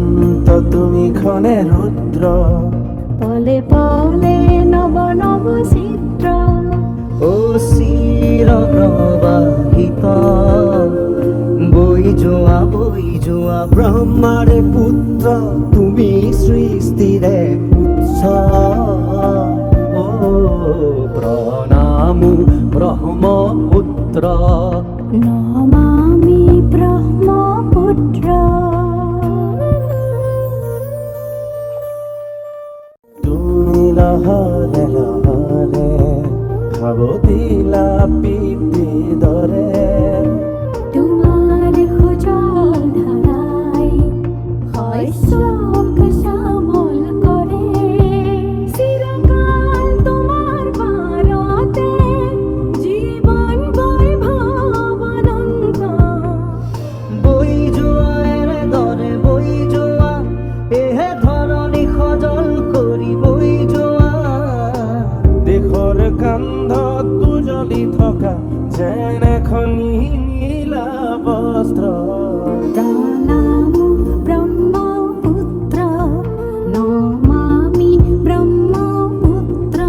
শান্ত তুমি ক্ষণে রুদ্র, পলে পলে নব নব চিত্র। ও চির প্রবাহিত বৈ যোৱা ব্ৰহ্মাৰে পুত্ৰ, তুমি সৃষ্টিৰে উৎস। ও প্ৰণামো ব্ৰহ্মপুত্ৰ, নমামি ব্ৰহ্মপুত্ৰ। তুমি লহৰে লহৰে ভাৱতীলা পিতৃ দৰে, তোমাৰ সুজল ধাৰাই শস্যক শ্যামল কৰে। চিৰকাল তোমাৰ পাৰতে জীৱন বৈভৱ অনন্ত। বৈ যোৱা এনেদৰে বৈ যোৱা, এহে ধৰণী সজল কৰি বৈ যোৱা। দেশৰ কান্ধত উজলি থকা যেন এখন নীলা বস্ত্ৰ। প্ৰণামো ব্ৰহ্মপুত্ৰ, নমামি ব্ৰহ্মপুত্ৰ।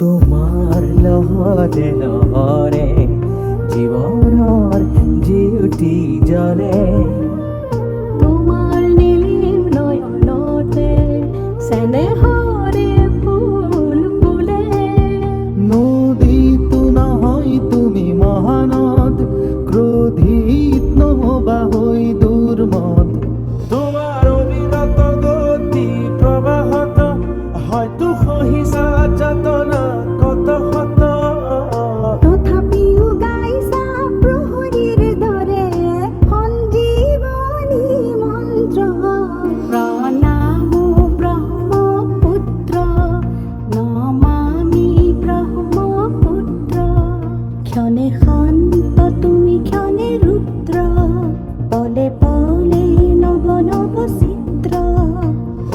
তোমাৰ লহৰে লহৰে জীৱনৰ জিউতি জ্বলে, তোমাৰ নীলিম নয়নতে চেনেহৰে ফুল ফুলে। নদীতো নহয় তুমি মহানদ, ক্ৰোধিত নহবা হৈ দুৰ্মদ। তোমাৰ অবিৰত গতি প্ৰবাহত হয়তো সহিছা যাতনা কত শত। তথাপিও গাইছা প্ৰহৰীৰ দৰে সঞ্জীৱনী মন্ত্ৰ। প্ৰণামো ব্ৰহ্মপুত্ৰ, নমামি ব্ৰহ্মপুত্ৰ। ক্ষণে শান্ত তুমি ক্ষণে ৰুদ্ৰ, পলে পলে নব নব চিত্ৰ।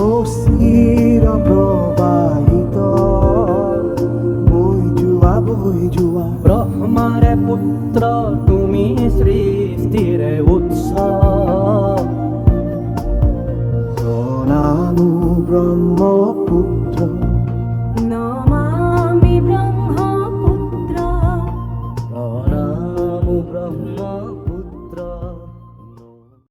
ও চিৰ প্ৰবাহিত বৈ যোৱা ব্ৰহ্মাৰে পুত্ৰ, তুমি সৃষ্টিৰে উৎস।